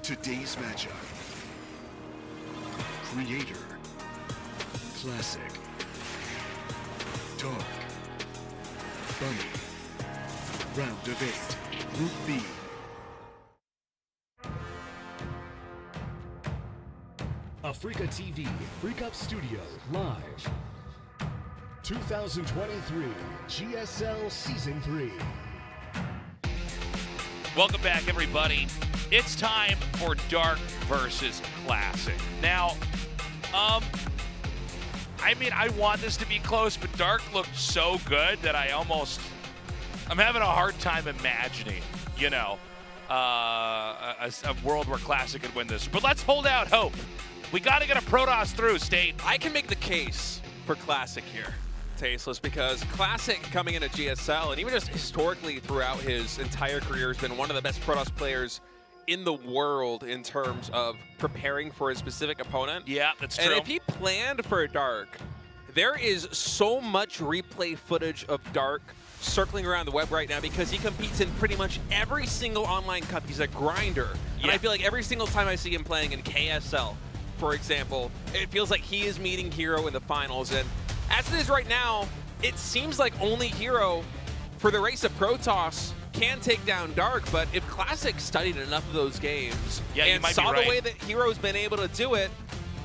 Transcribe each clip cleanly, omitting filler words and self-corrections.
Today's matchup. Creator. Classic. Dark. Bunny. Round of 8. Group B. Africa TV, Freak Up Studio, live. 2023 GSL Season 3. Welcome back, everybody. It's time for Dark versus Classic. Now, I mean, I want this to be close, but Dark looked so good that I'm having a hard time imagining, you know, a world where Classic could win this. But let's hold out hope. We got to get a Protoss through, State. I can make the case for Classic here, Tasteless, because Classic coming into GSL, and even just historically throughout his entire career, has been one of the best Protoss players in the world in terms of preparing for a specific opponent. Yeah, that's true. And if he planned for Dark, there is so much replay footage of Dark circling around the web right now because he competes in pretty much every single online cup. He's a grinder. And I feel like every single time I see him playing in KSL, for example, it feels like he is meeting Hero in the finals. And as it is right now, it seems like only Hero for the race of Protoss can take down Dark, but if Classic studied enough of those games and saw the way that Hero's been able to do it,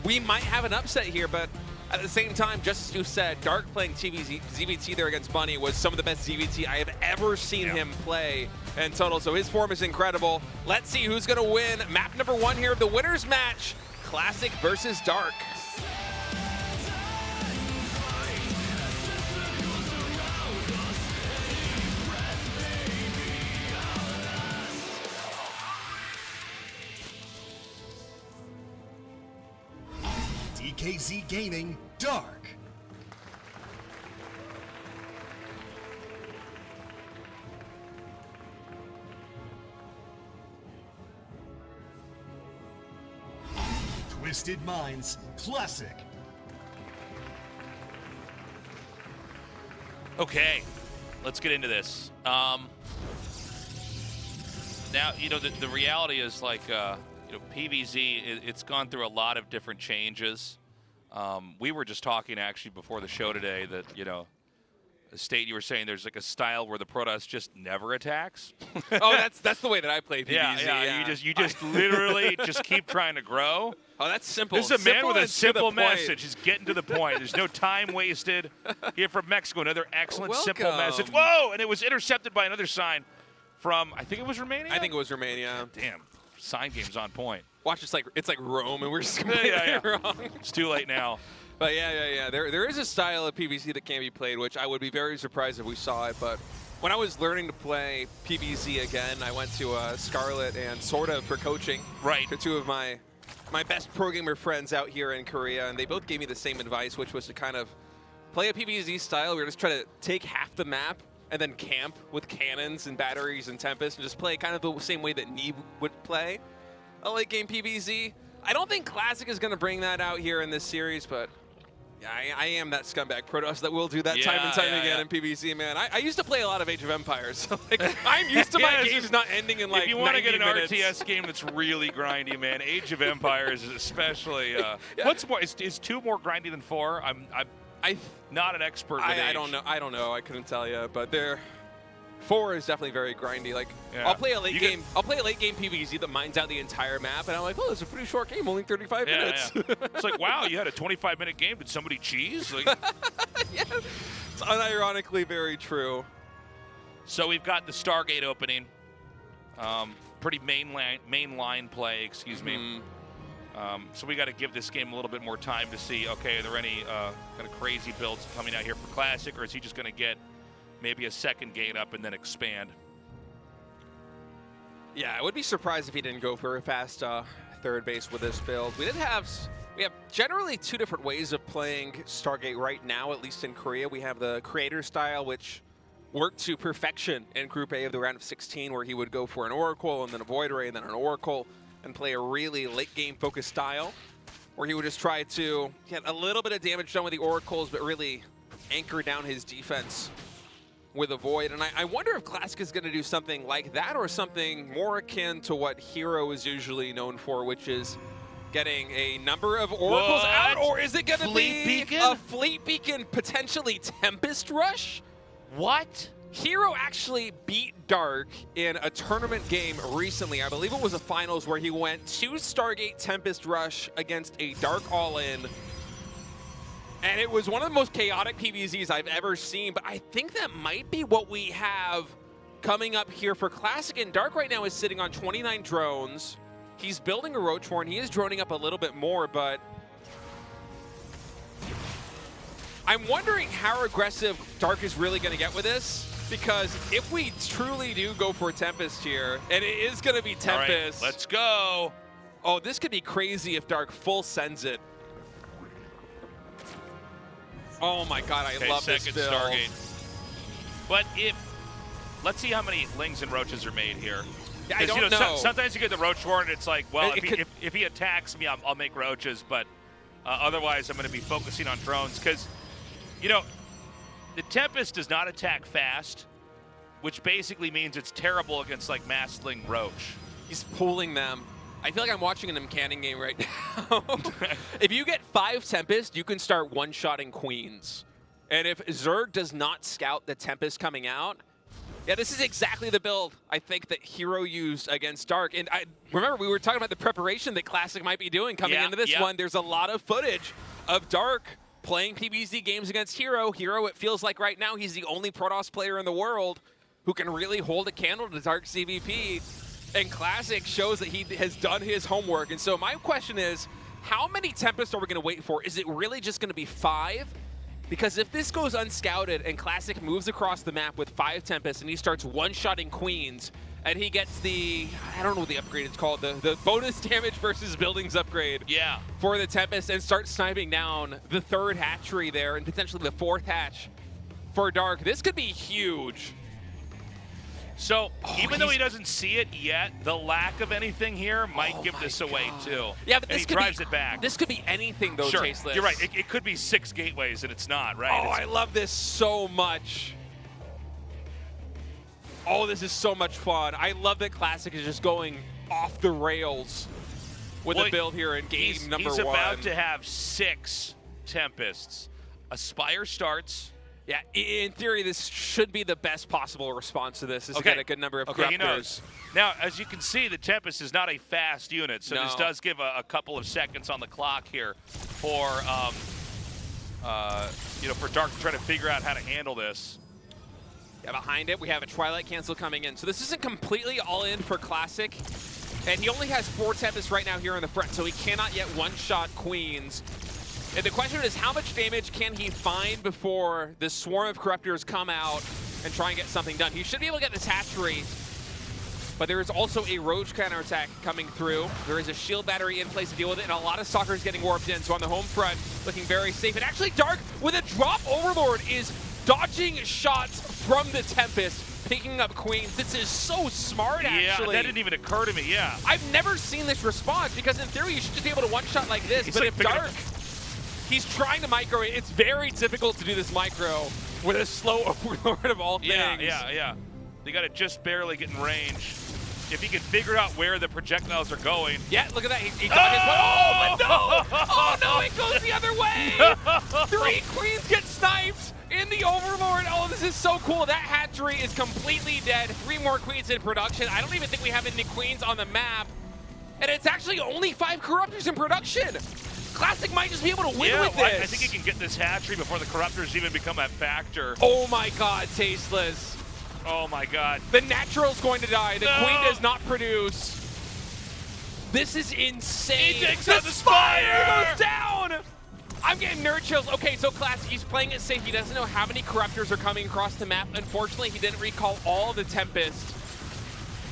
we might have an upset here. But at the same time, just as you said, Dark playing ZVT there against Bunny was some of the best ZVT I have ever seen him play in total. So his form is incredible. Let's see who's going to win. Map number 1 here of the winner's match. Classic versus Dark. DKZ Gaming, Dark. Twisted Minds, Classic. Okay, let's get into this. Now, you know, the reality is like, you know, PVZ, it's gone through a lot of different changes. We were just talking actually before the show today that, you know, State, you were saying there's like a style where the Protoss just never attacks. Oh, that's the way that I play PVZ. Yeah. You just literally just keep trying to grow. Oh, that's simple. This is a man Simple with a and to simple the point. message. He's getting to the point. There's no time wasted. Here from Mexico, another excellent simple Welcome. message. Whoa! And it was intercepted by another sign from, I think it was Romania? I think it was Romania. Damn, sign game's on point. Watch, it's like Rome, and we're just completely wrong. It's too late now. But yeah. There is a style of PVZ that can be played, which I would be very surprised if we saw it. But when I was learning to play PVZ again, I went to Scarlet and Sorta for coaching. Right. To two of my best pro gamer friends out here in Korea, and they both gave me the same advice, which was to kind of play a PVZ style. We were just trying to take half the map and then camp with cannons and batteries and Tempest and just play kind of the same way that Neeb would play a late game PVZ. I don't think Classic is going to bring that out here in this series, but I am that scumbag Protoss that will do that time and time again in PVZ, man. I used to play a lot of Age of Empires, so like, I'm used to my games not ending in like 90 minutes. If you want to get an RTS game that's really grindy, man, Age of Empires is especially. What's more? Is 2 more grindy than 4? I'm not an expert with Age. I don't know. I couldn't tell you, but 4 is definitely very grindy. Like I'll play a late game PVZ that mines out the entire map, and I'm like, oh, it's a pretty short game, only 35 minutes. Yeah. It's like, wow, you had a 25-minute game. Did somebody cheese? Like, yeah, it's unironically very true. So we've got the Stargate opening. Pretty mainline play, excuse me. So we got to give this game a little bit more time to see, okay, are there any kind of crazy builds coming out here for Classic, or is he just going to get maybe a second gate up and then expand? Yeah, I would be surprised if he didn't go for a fast third base with this build. We have generally 2 different ways of playing Stargate right now, at least in Korea. We have the creator style, which worked to perfection in Group A of the round of 16, where he would go for an Oracle and then a Void Ray and then an Oracle and play a really late game focused style, where he would just try to get a little bit of damage done with the Oracles, but really anchor down his defense with a Void, and I wonder if Classic is going to do something like that or something more akin to what Hero is usually known for, which is getting a number of Oracles out, or is it going to be a Fleet Beacon, potentially Tempest Rush? What? Hero actually beat Dark in a tournament game recently. I believe it was a finals where he went 2 Stargate Tempest Rush against a Dark All-In. And it was one of the most chaotic PvZs I've ever seen, but I think that might be what we have coming up here for Classic. And Dark right now is sitting on 29 drones. He's building a Roach Horn. He is droning up a little bit more, but I'm wondering how aggressive Dark is really going to get with this, because if we truly do go for Tempest here, and it is going to be Tempest. All right, let's go. Oh, this could be crazy if Dark full sends it. Oh my God, I love this build. Stargate. But let's see how many Lings and Roaches are made here. I don't know. Sometimes you get the Roach Horn, and it's like, well, if he attacks me, I'll make Roaches, but otherwise I'm going to be focusing on drones, because, you know, the Tempest does not attack fast, which basically means it's terrible against, like, Mastling Roach. He's pulling them. I feel like I'm watching an Mcanning game right now. If you get 5 Tempest, you can start one-shotting Queens. And if Zerg does not scout the Tempest coming out, yeah, this is exactly the build I think that Hero used against Dark. And I remember we were talking about the preparation that Classic might be doing coming into this one. There's a lot of footage of Dark playing PvZ games against Hero. Hero, it feels like right now, he's the only Protoss player in the world who can really hold a candle to Dark's CVP. And Classic shows that he has done his homework. And so my question is, how many Tempests are we going to wait for? Is it really just going to be 5? Because if this goes unscouted and Classic moves across the map with 5 Tempests and he starts one-shotting Queens, and he gets the, I don't know what the upgrade is called, the bonus damage versus buildings upgrade for the Tempest, and starts sniping down the 3rd hatchery there and potentially the 4th hatch for Dark, this could be huge. So, even though he doesn't see it yet, the lack of anything here might give this away, too. Yeah, but this could drives it back. This could be anything, though, sure, Tasteless. You're right. It could be 6 gateways, and it's not, right? Oh, I love this so much. Oh, this is so much fun. I love that Classic is just going off the rails with the build here in game number 1. He's about to have 6 Tempests. Aspire starts. Yeah, in theory, this should be the best possible response to this, is to get a good number of Corruptors. Now, as you can see, the Tempest is not a fast unit, so this does give a couple of seconds on the clock here for, you know, for Dark to try to figure out how to handle this. Yeah, behind it, we have a Twilight Cancel coming in. So this isn't completely all in for Classic, and he only has 4 Tempests right now here in the front, so he cannot yet one-shot Queens. And the question is, how much damage can he find before the swarm of Corruptors come out and try and get something done? He should be able to get this hatchery, but there is also a Roach counterattack coming through. There is a shield battery in place to deal with it, and a lot of Stalkers getting warped in. So on the home front, looking very safe. And actually, Dark, with a drop Overlord, is dodging shots from the Tempest, picking up Queens. This is so smart, actually. Yeah, that didn't even occur to me, I've never seen this response, because in theory, you should just be able to one-shot like this. But if Dark... He's trying to micro it. It's very difficult to do this micro with a slow Overlord of all things. Yeah. They got to just barely get in range. If he can figure out where the projectiles are going. Yeah, look at that. He got his one. Oh, but no! Oh, no, it goes the other way! 3 Queens get sniped in the Overlord. Oh, this is so cool. That hatchery is completely dead. 3 more Queens in production. I don't even think we have any Queens on the map. And it's actually only 5 Corruptors in production. Classic might just be able to win with this. I think he can get this hatchery before the Corruptors even become a factor. Oh my God, Tasteless. Oh my God. The Natural's going to die. The Queen does not produce. This is insane. He takes out the Spire! Goes down! I'm getting nerd chills. Okay, so Classic, he's playing it safe. He doesn't know how many Corruptors are coming across the map. Unfortunately, he didn't recall all the Tempest.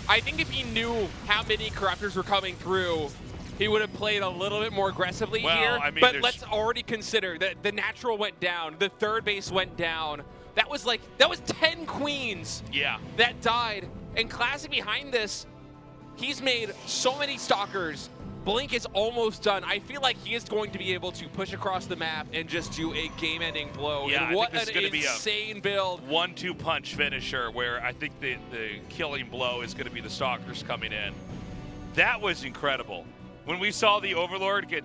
I think if he knew how many Corruptors were coming through, he would have played a little bit more aggressively here. I mean, but let's already consider that the Natural went down, the 3rd base went down. That was 10 Queens that died. And Classic behind this, he's made so many Stalkers Blink is almost done. I feel like he is going to be able to push across the map and just do a game-ending blow. Yeah, and what I think this is an gonna insane build. 1-2 punch finisher where I think the killing blow is going to be the Stalkers coming in. That was incredible. When we saw the Overlord get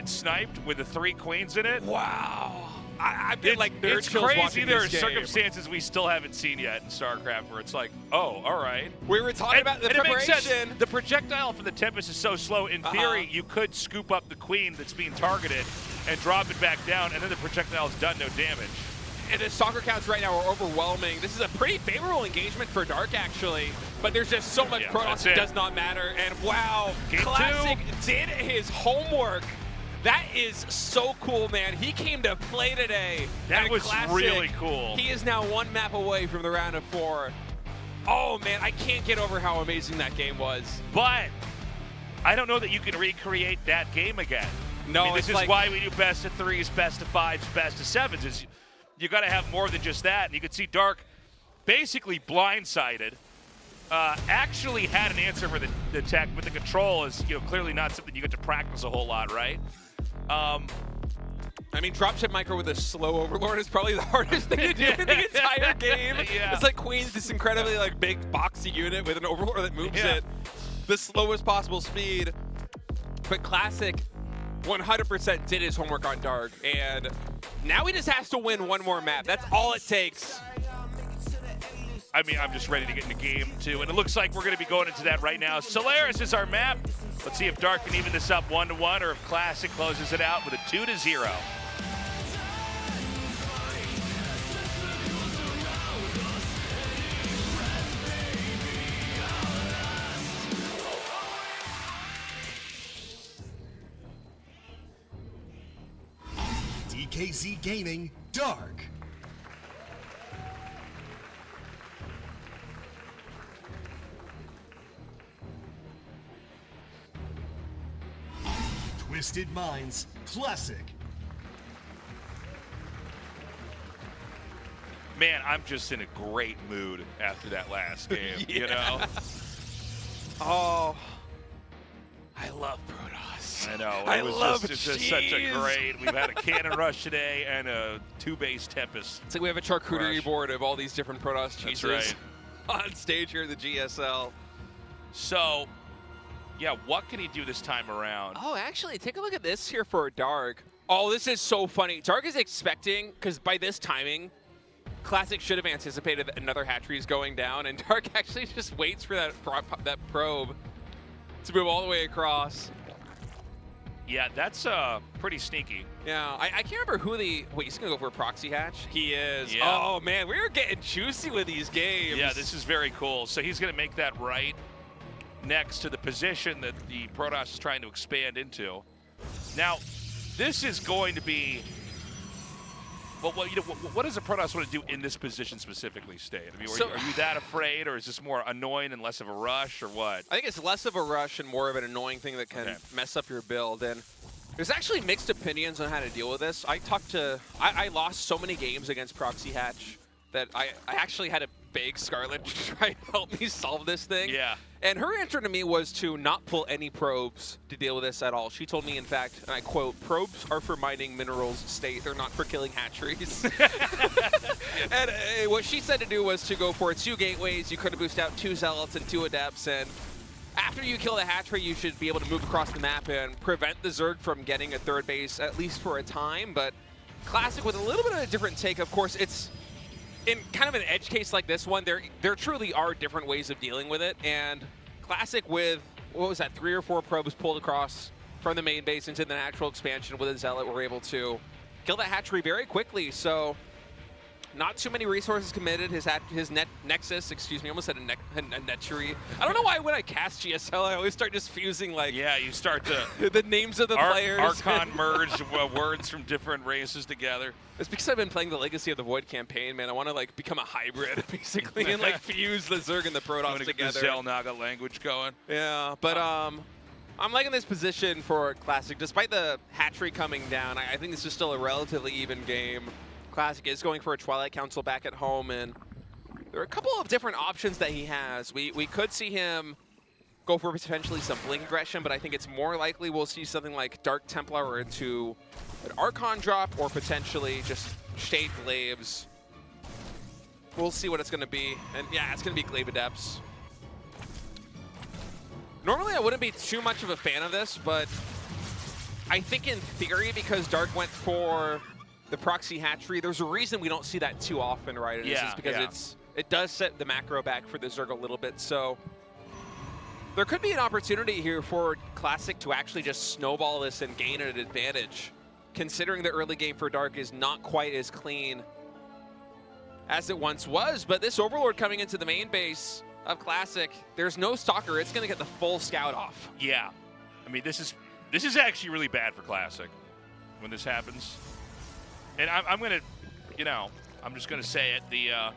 sniped with the 3 queens in it. Wow. I've been like nerd it's chills crazy. watching There are this game. circumstances we still haven't seen yet in StarCraft where it's like, oh, all right. We were talking about the and it makes sense. preparation. The projectile from the Tempest is so slow. In theory, you could scoop up the queen that's being targeted and drop it back down, and then the projectile's done no damage. And the stalker counts right now are overwhelming. This is a pretty favorable engagement for Dark, actually. But there's just so much Protoss, it does not matter. And wow, Game Classic 2. did his homework. That is so cool, man. He came to play today. That was Classic, really cool. He is now 1 map away from the round of 4. Oh, man, I can't get over how amazing that game was. But I don't know that you can recreate that game again. No, I mean, this it's is like, why we do best of 3s, best of 5s, best of 7s. Is you got to have more than just that. And you can see Dark basically blindsided. Actually had an answer for the tech, but the control is clearly not something you get to practice a whole lot, right? I mean, dropship micro with a slow Overlord is probably the hardest thing to do in the entire game. Yeah. It's like Queen's this incredibly big boxy unit with an Overlord that moves it the slowest possible speed. But Classic 100% did his homework on Dark, and now he just has to win 1 more map. That's all it takes. I mean, I'm just ready to get into game 2, and it looks like we're going to be going into that right now. Solaris is our map. Let's see if Dark can even this up 1-1, or if Classic closes it out with a 2-0. DKZ Gaming, Dark. Twisted Minds, Classic. Man, I'm just in a great mood after that last game, you know? Oh, I love Protoss. I know. I love it's just such a great. We've had a cannon rush today and a 2-base Tempest. It's like we have a charcuterie Rush. board of all these different Protoss cheeses That's on stage here at the GSL. So, yeah, what can he do this time around? Oh, actually, take a look at this here for Dark. Oh, this is so funny. Dark is expecting, because by this timing, Classic should have anticipated that another hatchery is going down, and Dark actually just waits for that probe to move all the way across. Yeah, that's pretty sneaky. Yeah, I can't remember who the... Wait, he's going to go for a proxy hatch? He is. Yeah. Oh, man, we're getting juicy with these games. Yeah, this is very cool. So he's going to make that right next to the position that the Protoss is trying to expand into. Now, this is going to be... Well, what does a Protoss want to do in this position specifically, State? I mean, are you that afraid, or is this more annoying and less of a rush, or what? I think it's less of a rush and more of an annoying thing that can mess up your build. And there's actually mixed opinions on how to deal with this. I lost so many games against Proxy Hatch that I actually had to beg Scarlet to try and help me solve this thing. Yeah. And her answer to me was to not pull any probes to deal with this at all. She told me, in fact, and I quote, "Probes are for mining minerals, State. They're not for killing hatcheries." And what she said to do was to go for 2 gateways. You could have boosted out 2 zealots and 2 adepts, and after you kill the hatchery, you should be able to move across the map and prevent the Zerg from getting a 3rd base, at least for a time. But Classic with a little bit of a different take. Of course, it's in kind of an edge case like this one, there truly are different ways of dealing with it. And Classic with, what was that, 3 or 4 probes pulled across from the main base into the natural expansion with a Zealot, were able to kill that hatchery very quickly. So not too many resources committed. His Nexus, excuse me, almost said a Netchery. I don't know why when I cast GSL, I always start just fusing Yeah, you start to... the names of the players. Archon merge words from different races together. It's because I've been playing the Legacy of the Void campaign, man. I want to become a hybrid, basically, and fuse the Zerg and the Protoss together. The Xel'Naga language going. Yeah, but I'm liking this position for Classic. Despite the hatchery coming down, I think this is still a relatively even game. Classic is going for a Twilight Council back at home, and there are a couple of different options that he has. We could see him go for potentially some Blink aggression, but I think it's more likely we'll see something like Dark Templar into an Archon drop, or potentially just Shade Glaives. We'll see what it's going to be. And yeah, it's going to be Glaive Adepts. Normally, I wouldn't be too much of a fan of this, but I think in theory, because Dark went for the proxy hatchery, there's a reason we don't see that too often, right? And Yeah, it's just because yeah. it does set the macro back for the Zerg a little bit. So there could be an opportunity here for Classic to actually just snowball this and gain an advantage, considering the early game for Dark is not quite as clean as it once was. But this Overlord coming into the main base of Classic, there's no Stalker. It's going to get the full scout off. Yeah. I mean, this is actually really bad for Classic when this happens. And I'm going to, you know, I'm just going to say it. The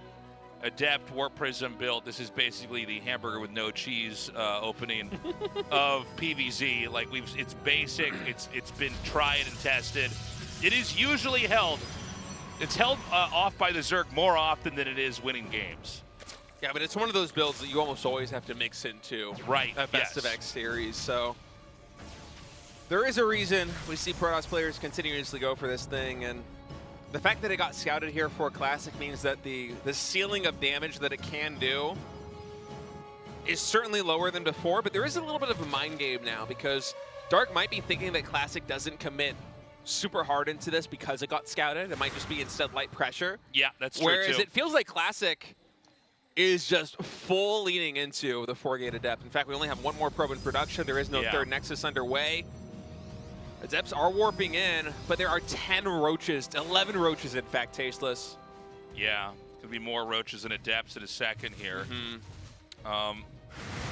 Adept Warp Prism build, this is basically the hamburger with no cheese opening of PvZ. Like, it's basic. It's been tried and tested. It is usually held. It's held off by the Zerg more often than it is winning games. Yeah, but it's one of those builds that you almost always have to mix into Right, a Best of yes. X series. So there is a reason we see Protoss players continuously go for this thing, and the fact that it got scouted here for Classic means that the ceiling of damage that it can do is certainly lower than before, but there is a little bit of a mind game now, because Dark might be thinking that Classic doesn't commit super hard into this because it got scouted. It might just be instead light pressure. Yeah, that's true, Whereas too. it feels like Classic is just full leaning into the 4-gate Adept. In fact, we only have one more probe in production. There is no third Nexus underway. Adepts are warping in, but there are 10 roaches, 11 roaches, in fact, Tasteless. Yeah, could be more roaches and Adepts in a second here.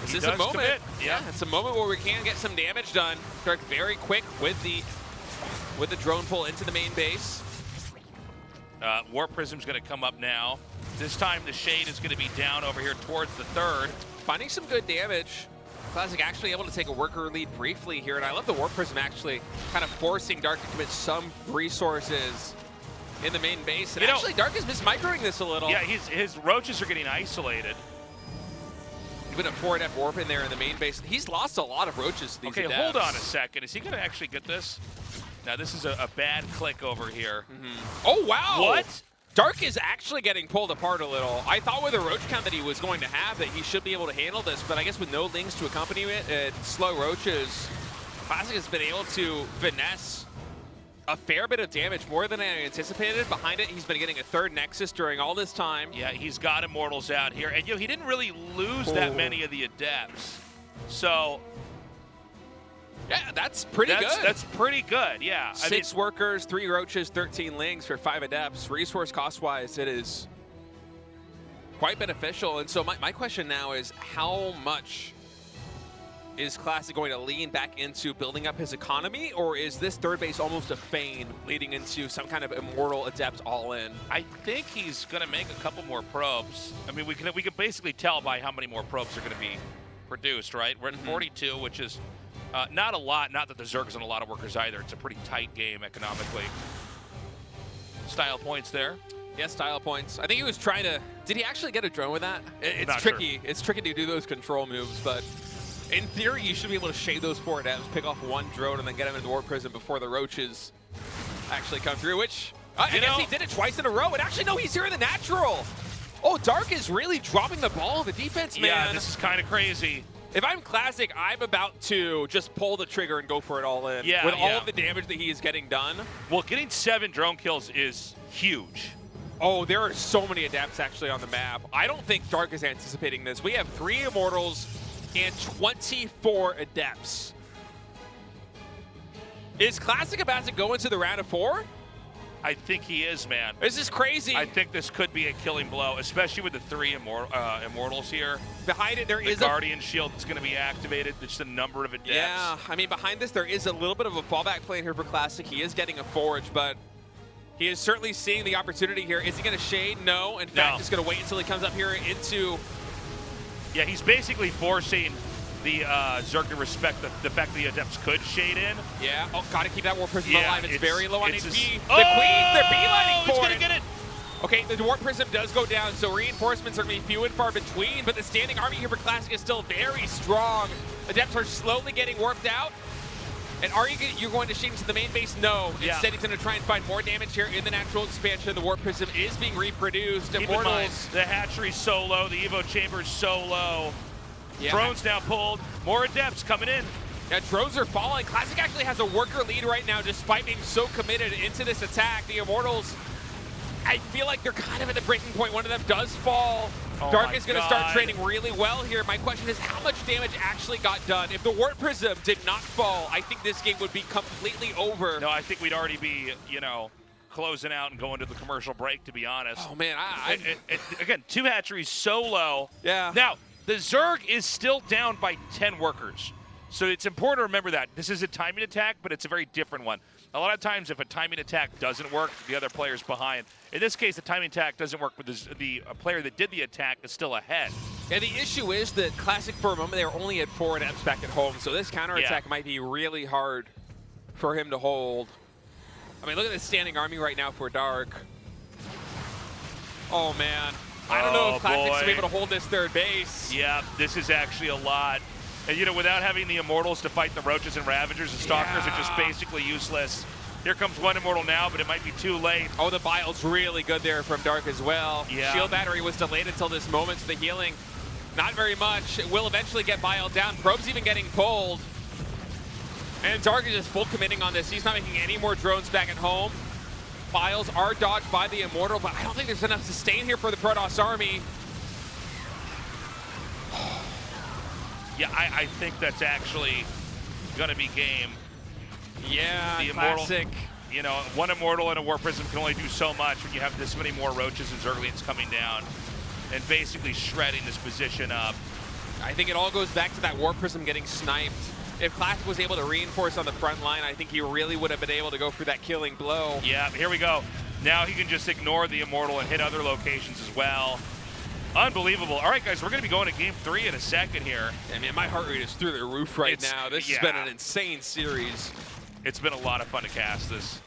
This He is a does moment. commit, yeah. It's a moment where we can get some damage done. Dark very quick with the drone pull into the main base. Warp Prism's going to come up now. This time the Shade is going to be down over here towards the third. Finding some good damage. Classic actually able to take a worker lead briefly here, and I love the Warp Prism actually kind of forcing Dark to commit some resources in the main base. And actually, Dark is mismicroing this a little. Yeah, his roaches are getting isolated. Even a 4-Adept Warp in there in the main base. He's lost a lot of roaches to these Okay, Adepts. hold on a second. Is he going to actually get this? Now, this is a bad click over here. Oh, wow. What? Dark is actually getting pulled apart a little. I thought with the roach count that he was going to have that he should be able to handle this, but I guess with no links to accompany it and slow roaches, Classic has been able to finesse a fair bit of damage, more than I anticipated. Behind it, he's been getting a third Nexus during all this time. Yeah, he's got Immortals out here. And, he didn't really lose that many of the Adepts. So... yeah, that's pretty good. That's pretty good, yeah. 6 workers, 3 roaches, 13 links for 5 Adepts. Resource cost-wise, it is quite beneficial. And so my question now is, how much is Classic going to lean back into building up his economy, or is this third base almost a feign leading into some kind of Immortal Adept all-in? I think he's going to make a couple more probes. I mean, we can basically tell by how many more probes are going to be produced, right? We're at 42, which is... not a lot. Not that the Zerg isn't a lot of workers either. It's a pretty tight game economically. Style points there. Yeah, style points. I think he was trying to... did he actually get a drone with that? It's Not tricky. sure. It's tricky to do those control moves, but in theory, you should be able to shade those 4 Adepts, pick off 1 drone, and then get him into Warp Prism before the roaches actually come through, which... I guess he did it twice in a row. And actually, no, he's here in the natural. Oh, Dark is really dropping the ball on the defense, man. Yeah, this is kind of crazy. If I'm Classic, I'm about to just pull the trigger and go for it all in. Yeah, with all of the damage that he is getting done. Well, getting 7 drone kills is huge. Oh, there are so many Adepts actually on the map. I don't think Dark is anticipating this. We have 3 Immortals and 24 Adepts. Is Classic about to go into the round of 4? I think he is, man. This is crazy. I think this could be a killing blow, especially with the 3 Immortals here. Behind it, there is the Guardian Shield that's going to be activated. There's a number of Adepts. Yeah, I mean, behind this, there is a little bit of a fallback plan here for Classic. He is getting a Forge, but he is certainly seeing the opportunity here. Is he going to shade? No. In fact, he's going to wait until he comes up here into... yeah, he's basically forcing the Zerg to respect the fact that the Adepts could shade in. Yeah. Oh, got to keep that Warp Prism alive. It's very low on HP. The Queens, Oh, they're beelining he's for going it. to get it. Okay, the Warp Prism does go down, so reinforcements are going to be few and far between, but the standing army here for Classic is still very strong. Adepts are slowly getting warped out. And are you're going to shade into the main base? No. Yeah. Instead, he's going to try and find more damage here in the natural expansion. The Warp Prism is being reproduced. Keep in mind, the hatchery's so low, the Evo chamber's so low. Yeah. Drones now pulled. More Adepts coming in. Yeah, drones are falling. Classic actually has a worker lead right now despite being so committed into this attack. The Immortals, I feel like they're kind of at the breaking point. One of them does fall. Oh Dark is going to start God. training really well here. My question is, how much damage actually got done? If the Warp Prism did not fall, I think this game would be completely over. No, I think we'd already be, you know, closing out and going to the commercial break, to be honest. Oh, man. Again, 2 hatcheries so low. Yeah. Now, the Zerg is still down by 10 workers. So it's important to remember that. This is a timing attack, but it's a very different one. A lot of times, if a timing attack doesn't work, the other player's behind. In this case, the timing attack doesn't work, but the player that did the attack is still ahead. And the issue is that Classic, for a moment, they were only at 4 Adepts back at home, so this counterattack might be really hard for him to hold. I mean, look at this standing army right now for Dark. Oh, man. I don't know if Classic's going to be able to hold this third base. Yeah, this is actually a lot. And, you know, without having the Immortals to fight the Roaches and Ravagers, the Stalkers are just basically useless. Here comes one Immortal now, but it might be too late. Oh, the Bile's really good there from Dark as well. Yeah. Shield Battery was delayed until this moment, so the healing, not very much. It will eventually get Bile down. Probe's even getting pulled. And Dark is just full committing on this. He's not making any more drones back at home. Biles are dodged by the Immortal, but I don't think there's enough sustain here for the Protoss army. Yeah, I think that's actually going to be game. Yeah, The Classic. Immortal, you know, one Immortal and a Warp Prism can only do so much when you have this many more Roaches and Zerglings coming down and basically shredding this position up. I think it all goes back to that Warp Prism getting sniped. If Classic was able to reinforce on the front line, I think he really would have been able to go for that killing blow. Yeah, here we go. Now he can just ignore the Immortal and hit other locations as well. Unbelievable. All right, guys, we're going to be going to Game 3 in a second here. I mean, my heart rate is through the roof right now. This has been an insane series. It's been a lot of fun to cast this.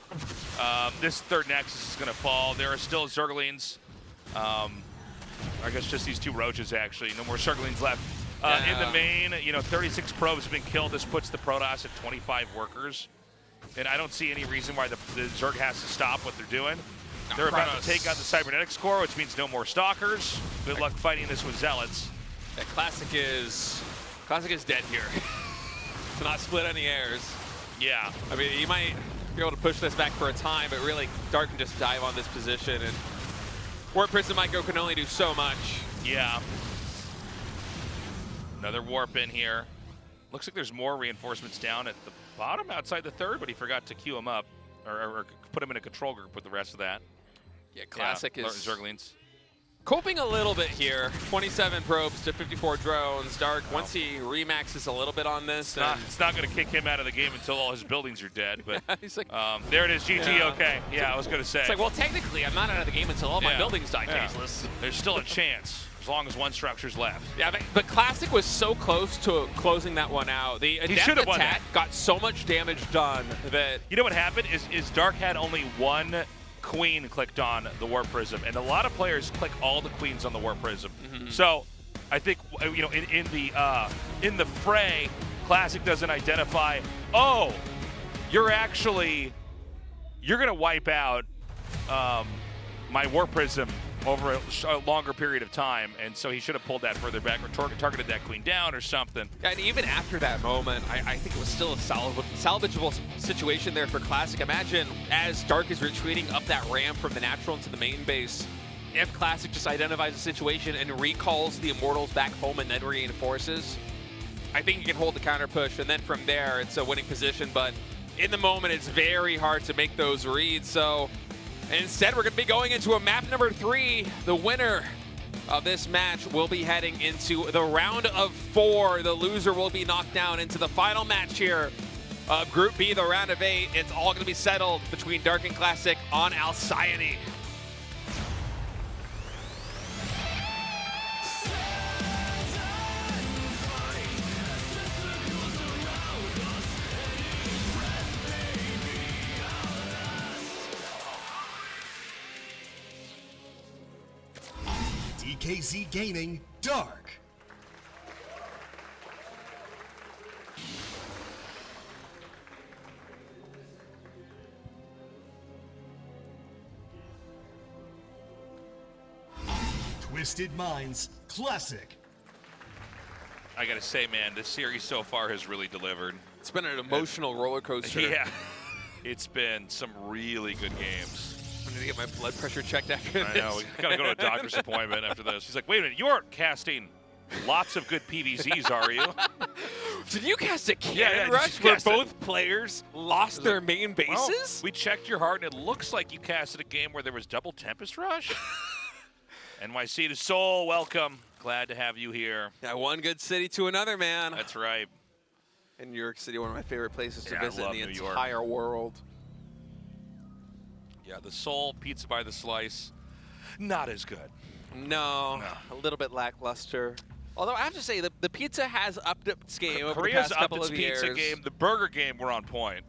This third Nexus is going to fall. There are still Zerglings. I guess just these 2 Roaches, actually. No more Zerglings left. In the main, you know, 36 probes have been killed. This puts the Protoss at 25 workers. And I don't see any reason why the Zerg has to stop what they're doing. They're about to take out the Cybernetics Core, which means no more Stalkers. Good luck fighting this with Zealots. Yeah, Classic is dead here. To not split any airs. Yeah. I mean, you might be able to push this back for a time, but really, Dark can just dive on this position, and Warp Prism can only do so much. Yeah. Another warp in here. Looks like there's more reinforcements down at the bottom outside the third, but he forgot to queue them up or put them in a control group with the rest of that. Yeah, Classic is Zerglings. coping a little bit here. 27 probes to 54 drones. Dark, once he remaxes a little bit on this. It's not going to kick him out of the game until all his buildings are dead. But he's like, there it is, GT, okay. Yeah, I was going to say. It's like, well, technically, I'm not out of the game until all my buildings die tasteless. There's still a chance, as long as one structure's left. Yeah, but Classic was so close to closing that one out. The Adept attack got so much damage done that... You know what happened is Dark had only one Queen clicked on the Warp Prism, and a lot of players click all the Queens on the Warp Prism. So I think, you know, in the fray, Classic doesn't identify, oh, you're gonna wipe out my Warp Prism over a longer period of time, and so he should have pulled that further back or targeted that Queen down or something. And even after that moment, I think it was still a salvageable situation there for Classic. Imagine as Dark is retreating up that ramp from the natural into the main base, if Classic just identifies the situation and recalls the Immortals back home and then reinforces, I think he can hold the counter push, and then from there it's a winning position. But in the moment, it's very hard to make those reads. So instead, we're going to be going into a map number 3. The winner of this match will be heading into the round of 4. The loser will be knocked down into the final match here of Group B, the round of 8. It's all going to be settled between Dark and Classic on Alcyone. DKZ Gaming Dark. Twisted Minds Classic. I gotta say, man, this series so far has really delivered. It's been an emotional roller coaster. Yeah, it's been some really good games. I'm gonna get my blood pressure checked after I this. know, we gotta go to a doctor's appointment after this. He's like, wait a minute, you aren't casting lots of good PVZs, are you? Did you cast a cannon Yeah, rush did you where cast it? both players lost their main Well, bases? we checked your heart, and it looks like you casted a game where there was double Tempest Rush. NYC to Seoul, welcome. Glad to have you here. Yeah, one good city to another, man. That's right. In New York City, one of my favorite places to Yeah, I visit in love the New York. entire world. Yeah, the Seoul pizza by the slice, not as good. No, a little bit lackluster. Although I have to say, the pizza has upped its game over the Korea's past up couple its of pizza years. game. The burger game, we're on point.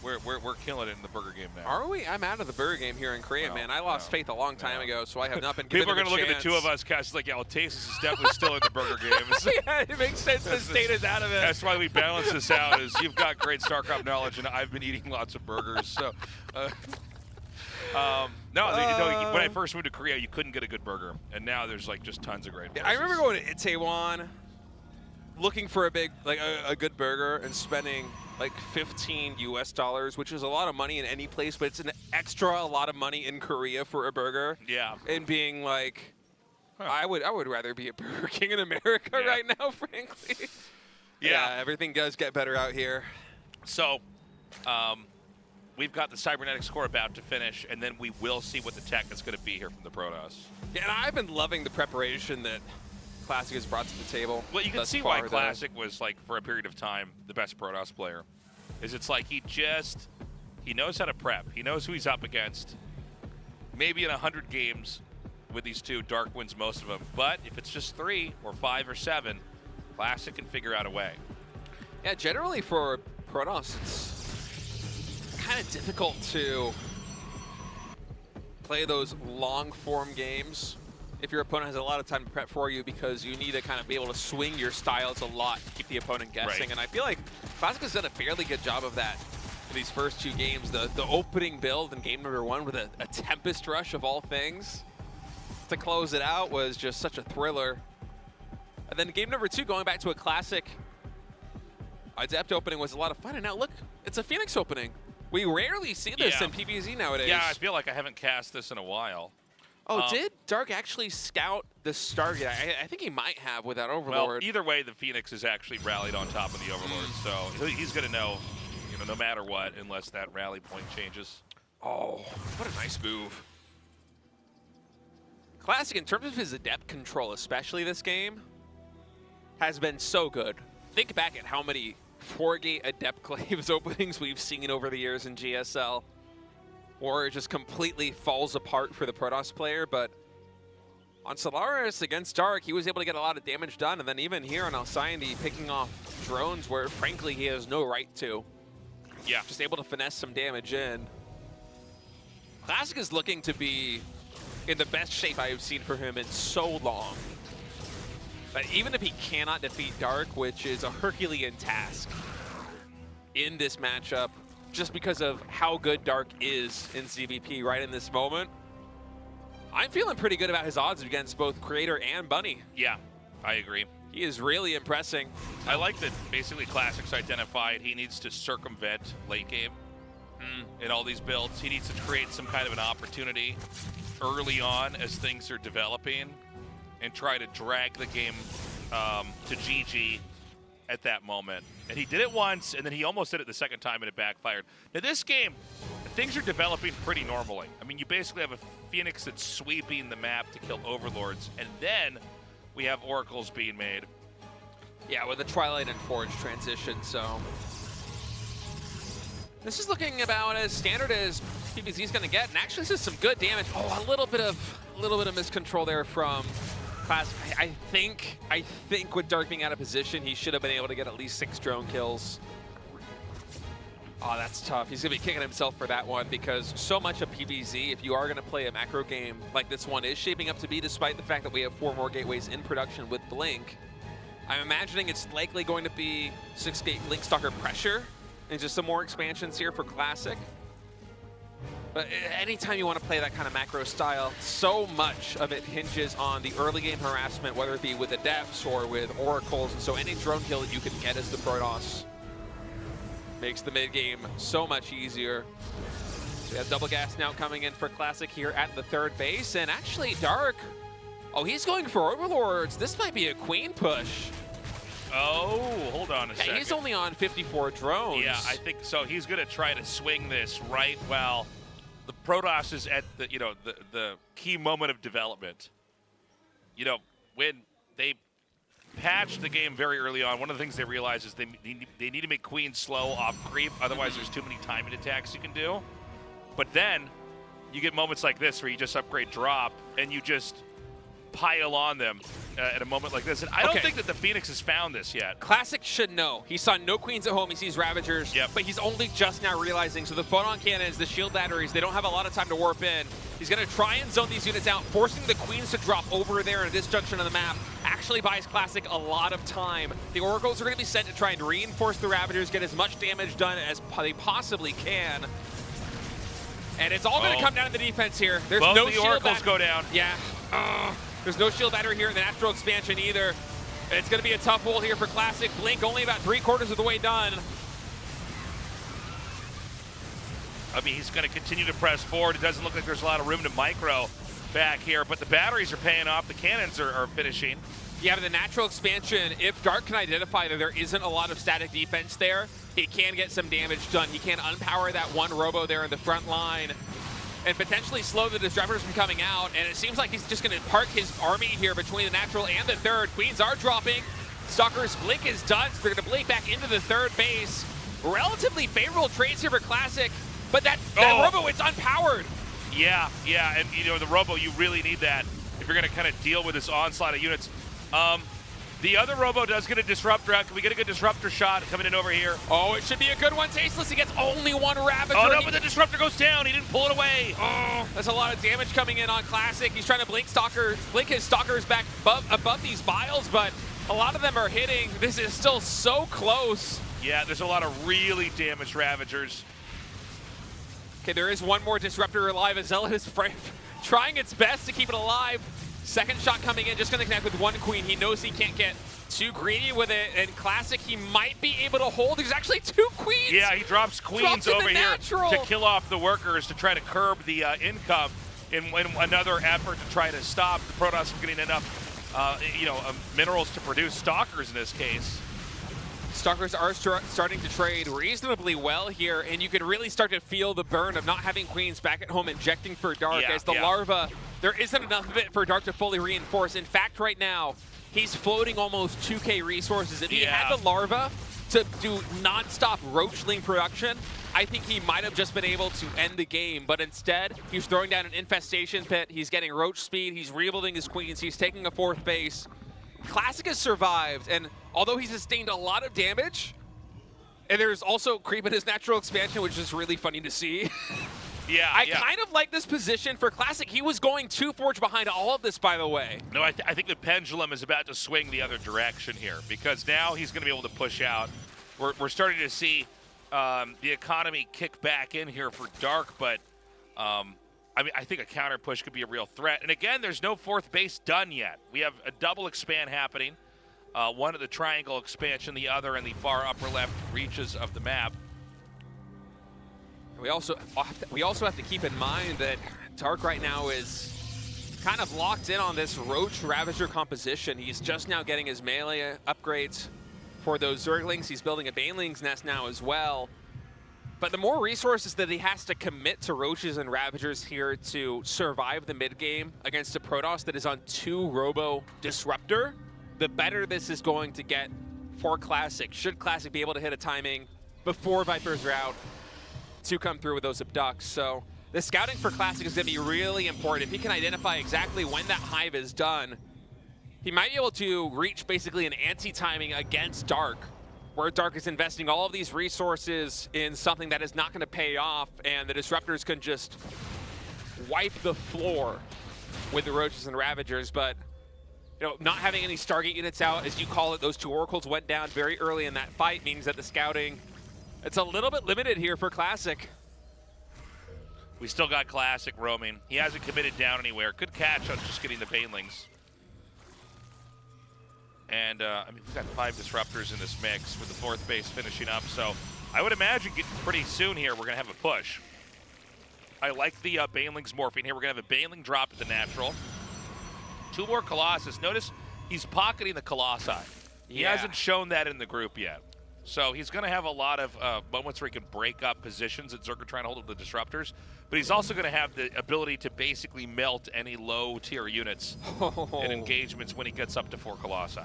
We're killing it in the burger game now. Are we? I'm out of the burger game here in Korea, No, man. I lost no, faith a long time no. ago, so I have not been given People are going going to to look at the two of us, guys, like, yeah, well, Tasis is definitely still in the burger game. Yeah, it makes sense the state is out of it. That's why we balance this out, is you've got great StarCraft knowledge, and I've been eating lots of burgers. So, no, when I first moved to Korea, you couldn't get a good burger, and now there's like just tons of great places. I remember going to Itaewon, looking for a good burger, and spending like $15 US, which is a lot of money in any place, but it's an extra a lot of money in Korea for a burger. Yeah. And being like, Huh. I would rather be a Burger King in America Yeah. right now, frankly. Yeah. Everything does get better out here. So, we've got the cybernetics core about to finish, and then we will see what the tech is going to be here from the Protoss. Yeah, and I've been loving the preparation that Classic has brought to the table. Well, you can thus see why far, Classic was, like, for a period of time, the best Protoss player. Is it's like he knows how to prep. He knows who he's up against. Maybe in 100 games with these two, Dark wins most of them. But if it's just 3 or 5 or 7, Classic can figure out a way. Yeah, generally for Protoss, it's kind of difficult to play those long-form games if your opponent has a lot of time to prep for you, because you need to kind of be able to swing your styles a lot to keep the opponent guessing. Right. And I feel like Classic has done a fairly good job of that in these first 2 games. The opening build in game number 1 with a Tempest Rush of all things to close it out was just such a thriller. And then game number 2, going back to a Classic Adept opening, was a lot of fun. And now look, it's a Phoenix opening. We rarely see this in PvZ nowadays. Yeah, I feel like I haven't cast this in a while. Oh, did Dark actually scout the Stargate? I think he might have with that Overlord. Well, either way, the Phoenix is actually rallied on top of the Overlord, so he's going to know, no matter what, unless that rally point changes. Oh, what a nice move. Classic, in terms of his Adept control, especially this game, has been so good. Think back at how many 4-gate Adept Claves openings we've seen over the years in GSL, or it just completely falls apart for the Protoss player. But on Solaris against Dark, he was able to get a lot of damage done, and then even here on Alcyone, picking off drones where, frankly, he has no right to. Yeah. Just able to finesse some damage in. Classic is looking to be in the best shape I have seen for him in so long. But even if he cannot defeat Dark, which is a Herculean task in this matchup, just because of how good Dark is in ZVP right in this moment, I'm feeling pretty good about his odds against both Creator and Bunny. Yeah, I agree. He is really impressing. I like that basically Classic's identified he needs to circumvent late game in all these builds. He needs to create some kind of an opportunity early on as things are developing and try to drag the game to GG at that moment. And he did it once, and then he almost did it the second time, and it backfired. Now, this game, things are developing pretty normally. I mean, you basically have a Phoenix that's sweeping the map to kill Overlords, and then we have Oracles being made. Yeah, with the Twilight and Forge transition, so this is looking about as standard as PvZ is going to get, and actually this is some good damage. Oh, a little bit of miscontrol there from Classic. I think with Dark being out of position, he should have been able to get at least 6 drone kills. Oh, that's tough. He's going to be kicking himself for that one, because so much of PvZ, if you are going to play a macro game like this one is shaping up to be, despite the fact that we have 4 more gateways in production with Blink, I'm imagining it's likely going to be 6-gate Blinkstalker pressure and just some more expansions here for Classic. But anytime you want to play that kind of macro style, so much of it hinges on the early game harassment, whether it be with Adepts or with Oracles. And so any drone kill that you can get as the Protoss makes the mid game so much easier. We have double gas now coming in for Classic here at the third base. And actually, Dark, oh, he's going for Overlords. This might be a Queen push. Oh, hold on a second. He's only on 54 drones. Yeah, I think so. He's going to try to swing this right while the Protoss is at the, you know, the key moment of development. You know, when they patched the game very early on, one of the things they realized is they need to make Queen slow off creep, otherwise there's too many timing attacks you can do. But then you get moments like this where you just upgrade drop and you just pile on them at a moment like this. And I don't think that the Phoenix has found this yet. Classic should know. He saw no Queens at home. He sees Ravagers, but he's only just now realizing. So the photon cannons, the shield batteries, they don't have a lot of time to warp in. He's going to try and zone these units out, forcing the Queens to drop over there at this junction of the map. Actually buys Classic a lot of time. The Oracles are going to be sent to try and reinforce the Ravagers, get as much damage done as they possibly can. And it's all going to come down to the defense here. There's Both no the shield Oracles go down. Yeah. There's no shield battery here in the natural expansion either. It's going to be a tough hole here for Classic. Blink only about 3/4 of the way done. I mean, he's going to continue to press forward. It doesn't look like there's a lot of room to micro back here, but the batteries are paying off. The cannons are finishing. Yeah, but the natural expansion, if Dark can identify that there isn't a lot of static defense there, he can get some damage done. He can unpower that one Robo there in the front line and potentially slow the disruptors from coming out. And it seems like he's just going to park his army here between the natural and the third. Queens are dropping. Stalker's blink is done, so they're going to blink back into the third base. Relatively favorable trades here for Classic, but that Robo, it's unpowered. Yeah, and you know, the Robo, you really need that if you're going to kind of deal with this onslaught of units. The other Robo does get a disruptor out. Can we get a good disruptor shot coming in over here? Oh, it should be a good one. Tasteless, he gets only one Ravager. Oh no, but the disruptor goes down. He didn't pull it away. Oh, that's a lot of damage coming in on Classic. He's trying to blink his Stalkers back above these vials, but a lot of them are hitting. This is still so close. Yeah, there's a lot of really damaged Ravagers. Okay, there is one more disruptor alive. Azella is trying its best to keep it alive. Second shot coming in, just going to connect with one Queen. He knows he can't get too greedy with it. And Classic, he might be able to hold. There's actually two Queens. Yeah, he drops Queens over here to kill off the workers, to try to curb the income in another effort to try to stop the Protoss from getting enough minerals to produce Stalkers in this case. Stalkers are starting to trade reasonably well here, and you can really start to feel the burn of not having Queens back at home injecting for Dark as the larva. There isn't enough of it for Dark to fully reinforce. In fact, right now, he's floating almost 2K resources. If he had the larva to do non-stop roachling production, I think he might have just been able to end the game. But instead, he's throwing down an infestation pit. He's getting roach speed. He's rebuilding his Queens. He's taking a fourth base. Classic has survived, and although he's sustained a lot of damage, and there's also creep in his natural expansion, which is really funny to see. I kind of like this position for Classic. He was going 2 Forge behind all of this, by the way. No, I think the pendulum is about to swing the other direction here, because now he's going to be able to push out. We're starting to see the economy kick back in here for Dark, but I mean, I think a counter push could be a real threat. And again, there's no fourth base done yet. We have a double expand happening. One at the triangle expansion, the other in the far upper left reaches of the map. We also have to keep in mind that Dark right now is kind of locked in on this Roach Ravager composition. He's just now getting his melee upgrades for those Zerglings. He's building a Baneling's Nest now as well. But the more resources that he has to commit to Roaches and Ravagers here to survive the mid game against a Protoss that is on 2 Robo Disruptor, the better this is going to get for Classic. Should Classic be able to hit a timing before Viper's route to come through with those abducts. So the scouting for Classic is going to be really important. If he can identify exactly when that hive is done, he might be able to reach basically an anti-timing against Dark, where Dark is investing all of these resources in something that is not going to pay off, and the Disruptors can just wipe the floor with the Roaches and Ravagers. But you know, not having any Stargate units out, as you call it, those 2 Oracles went down very early in that fight, means that the scouting, it's a little bit limited here for Classic. We still got Classic roaming. He hasn't committed down anywhere. Good catch on just getting the Banelings. And, I mean, we've got 5 disruptors in this mix with the 4th base finishing up. So I would imagine pretty soon here we're going to have a push. I like the Banelings morphing here. We're going to have a Baneling drop at the natural. 2 more Colossus. Notice he's pocketing the Colossi. He hasn't shown that in the group yet. So he's going to have a lot of moments where he can break up positions that Zerg are trying to hold with the disruptors. But he's also going to have the ability to basically melt any low-tier units in engagements when he gets up to 4 Colossi.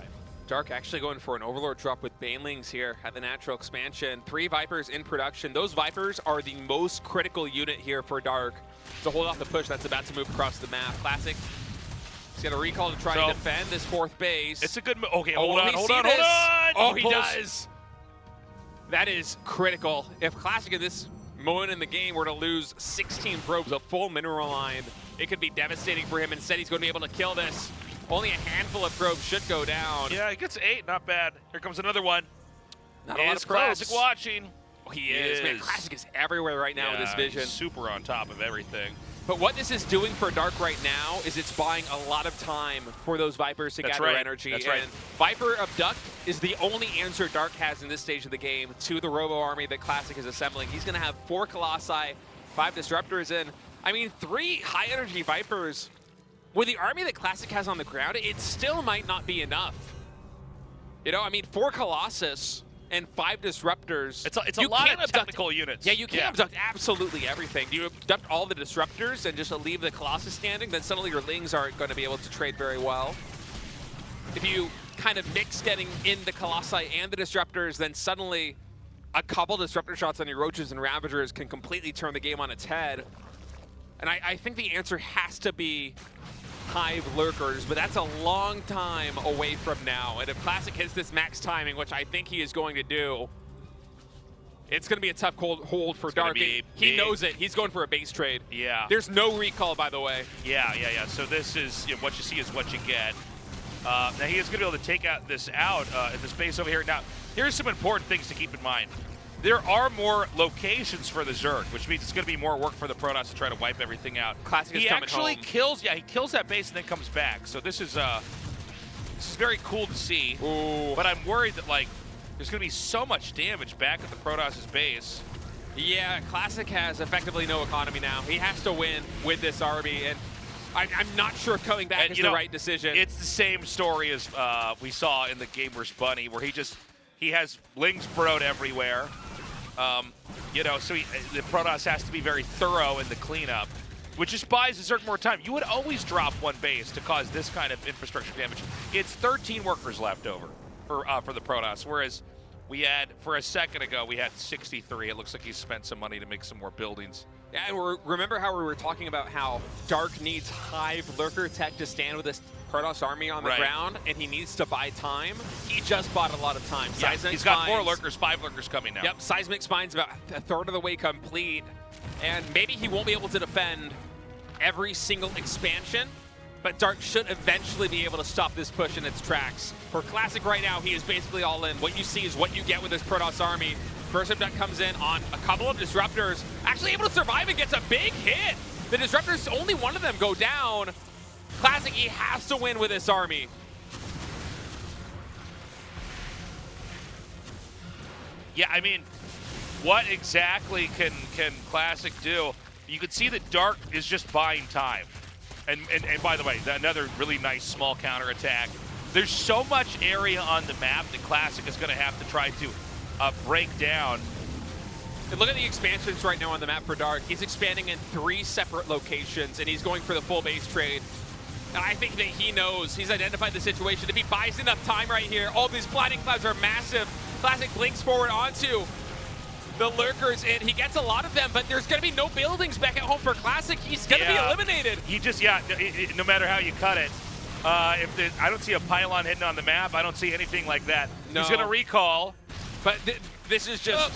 Dark actually going for an Overlord drop with Banelings here at the natural expansion. 3 Vipers in production. Those Vipers are the most critical unit here for Dark to hold off the push that's about to move across the map. Classic. He's got a recall to try and defend this 4th base. It's a good move. Okay, hold on. Oh, he does. That is critical. If Classic at this moment in the game were to lose 16 probes, a full mineral line, it could be devastating for him. Instead, he's going to be able to kill this. Only a handful of probes should go down. Yeah, he gets 8. Not bad. Here comes another one. Not a lot of probes. Classic watching. Oh, he is. Man, Classic is everywhere right now with his vision. Super on top of everything. But what this is doing for Dark right now is it's buying a lot of time for those Vipers to gather energy. That's right. And Viper Abduct is the only answer Dark has in this stage of the game to the Robo army that Classic is assembling. He's going to have 4 Colossi, 5 Disruptors in. I mean, 3 high-energy Vipers. With the army that Classic has on the ground, it still might not be enough. You know, I mean, 4 Colossus and 5 Disruptors. It's a lot of technical units. Yeah, you can't abduct absolutely everything. You abduct all the Disruptors and just leave the Colossus standing, then suddenly your Lings aren't going to be able to trade very well. If you kind of mix getting in the Colossi and the Disruptors, then suddenly a couple Disruptor shots on your Roaches and Ravagers can completely turn the game on its head. And I think the answer has to be Hive Lurkers, but that's a long time away from now. And if Classic hits this max timing, which I think he is going to do, it's going to be a tough hold for Dark. He knows it. He's going for a base trade. Yeah. There's no recall, by the way. Yeah. So this is, you know, what you see is what you get. Now he is going to be able to take this out in the space over here. Now, here's some important things to keep in mind. There are more locations for the Zerg, which means it's going to be more work for the Protoss to try to wipe everything out. Classic is coming home. He kills that base and then comes back. So this is very cool to see. Ooh. But I'm worried that, like, there's going to be so much damage back at the Protoss's base. Yeah, Classic has effectively no economy now. He has to win with this army, and I'm not sure coming back is the right decision. It's the same story as we saw in the game versus Bunny, where he has Lings burrowed everywhere. You know, so the Protoss has to be very thorough in the cleanup, which just buys the Zerg more time. You would always drop 1 base to cause this kind of infrastructure damage. It's 13 workers left over for the Protoss, whereas we had, for a second ago, we had 63. It looks like he spent some money to make some more buildings. Yeah, and remember how we were talking about how Dark needs Hive Lurker tech to stand with this Protoss army on the ground, and he needs to buy time? He just bought a lot of time. Yeah, he's got 4 Lurkers, 5 Lurkers coming now. Yep, Seismic Spine's about a third of the way complete, and maybe he won't be able to defend every single expansion, but Dark should eventually be able to stop this push in its tracks. For Classic right now, he is basically all in. What you see is what you get with this Protoss army. First Abduct comes in on a couple of Disruptors, actually able to survive and gets a big hit. The Disruptors, only one of them go down. Classic, he has to win with this army. Yeah, I mean, what exactly can Classic do? You can see that Dark is just buying time. And by the way, another really nice small counterattack. There's so much area on the map that Classic is going to have to try to break down. And look at the expansions right now on the map for Dark. He's expanding in 3 separate locations, and he's going for the full base trade. And I think that he knows, he's identified the situation. If he buys enough time right here, all these blinding clouds are massive. Classic blinks forward onto the Lurkers, and he gets a lot of them, but there's going to be no buildings back at home for Classic. He's going to be eliminated. He just, no matter how you cut it. I don't see a pylon hidden on the map. I don't see anything like that. No. He's going to recall. But this is just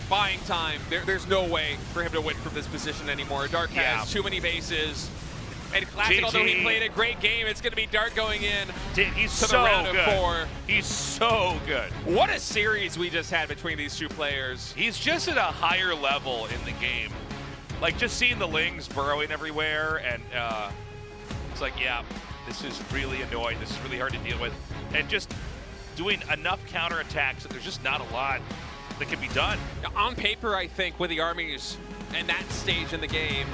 buying time. There's no way for him to win from this position anymore. Dark has too many bases. And Classic, although he played a great game, it's going to be Dark going in he's to the round of 4. He's so good. What a series we just had between these 2 players. He's just at a higher level in the game. Like, just seeing the Lings burrowing everywhere, and it's like, yeah, this is really annoying. This is really hard to deal with. And just doing enough counterattacks that there's just not a lot that can be done. On paper, I think, with the armies and that stage in the game,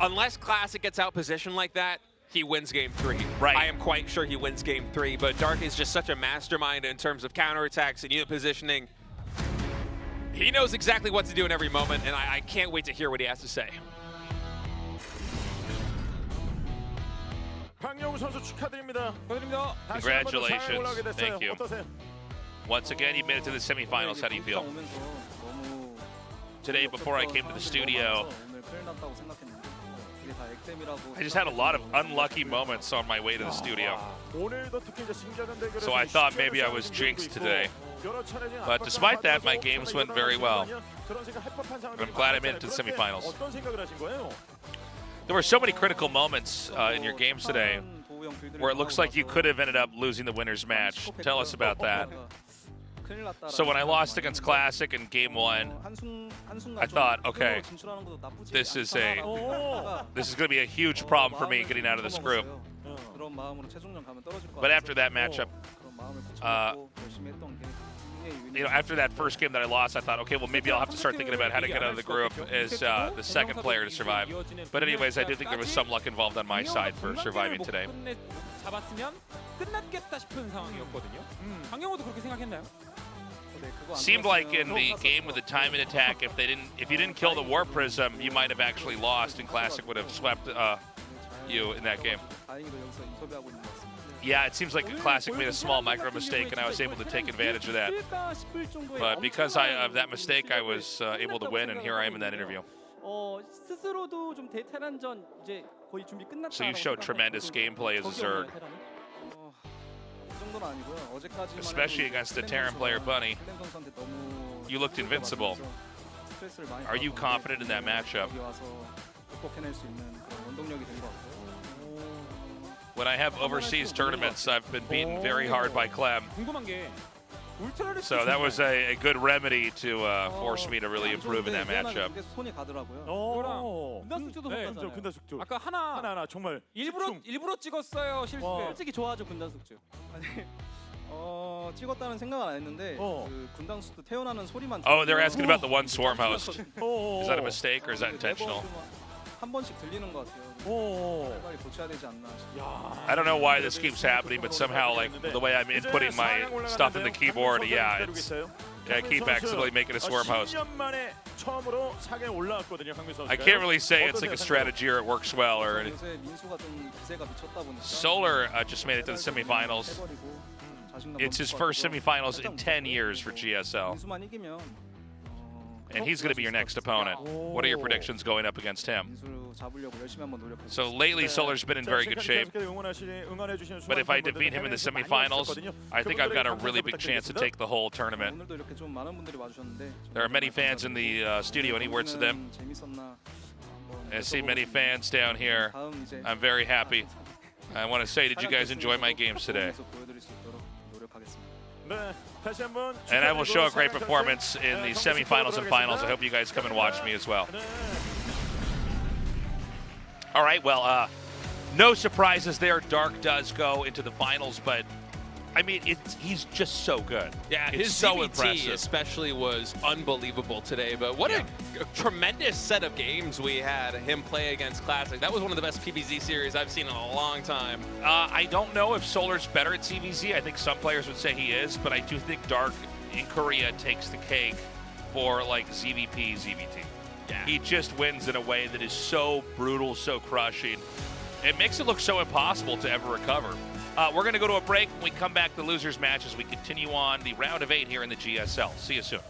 unless Classic gets out positioned like that, he wins game 3. Right. I am quite sure he wins game 3, but Dark is just such a mastermind in terms of counterattacks and unit positioning. He knows exactly what to do in every moment, and I can't wait to hear what he has to say. 강영우 선수 축하드립니다. Congratulations. Thank you. Once again, you made it to the semifinals. How do you feel? Today, before I came to the studio, I just had a lot of unlucky moments on my way to the studio. So I thought maybe I was jinxed today. But despite that, my games went very well. I'm glad I made it to the semifinals. There were so many critical moments in your games today where it looks like you could have ended up losing the winner's match. Tell us about that. So when I lost against Classic in game 1, I thought, okay, this is going to be a huge problem for me getting out of this group. But after that matchup, after that first game that I lost, I thought, okay, well, maybe I'll have to start thinking about how to get out of the group as the second player to survive. But anyways, I did think there was some luck involved on my side for surviving today. Seemed like in the game with the time and attack, if you didn't kill the War Prism, you might have actually lost, and Classic would have swept you in that game. Yeah, it seems like Classic made a small micro mistake, and I was able to take advantage of that. But because of that mistake, I was able to win, and here I am in that interview. So you showed tremendous gameplay as a Zerg, especially against the Terran player Bunny. You looked invincible. Are you confident in that matchup? When I have overseas tournaments, I've been beaten very hard by Clem. So that was a good remedy to force me to really improve in that matchup. 아까 하나 정말 일부러 찍었어요. 솔직히 좋아하죠, 군단숙주. 찍었다는 생각은 안 했는데 그 군단숙주 태어나는 소리만. Oh, they're asking about the one swarm host. Is that a mistake or is that intentional? 한 번씩 들리는 것 같아요. 빨리 고쳐야 되지 않나. I don't know why this keeps happening, but somehow, like, the way I'm inputting my stuff in the keyboard, yeah, I keep accidentally making a swarm host. I can't really say it's like a strategy or it works well or anything. Solar just made it to the semifinals. It's his first semifinals in 10 years for GSL. And he's going to be your next opponent. What are your predictions going up against him? So lately, Solar's been in very good shape. But if I defeat him in the semifinals, I think I've got a really big chance to take the whole tournament. There are many fans in the studio. Any words to them? I see many fans down here. I'm very happy. I want to say, did you guys enjoy my games today? And I will show a great performance in the semifinals and finals. I hope you guys come and watch me as well. All right, well, no surprises there. Dark does go into the finals, but I mean, he's just so good. Yeah, it's his so CBT impressive. especially was unbelievable today. But what a tremendous set of games we had him play against Classic. That was one of the best PvZ series I've seen in a long time. I don't know if Solar's better at CVZ. I think some players would say he is, but I do think Dark in Korea takes the cake for like ZVP, ZVT. Yeah. He just wins in a way that is so brutal, so crushing. It makes it look so impossible to ever recover. We're going to go to a break. When we come back, the losers match as we continue on the round of 8 here in the GSL. See you soon.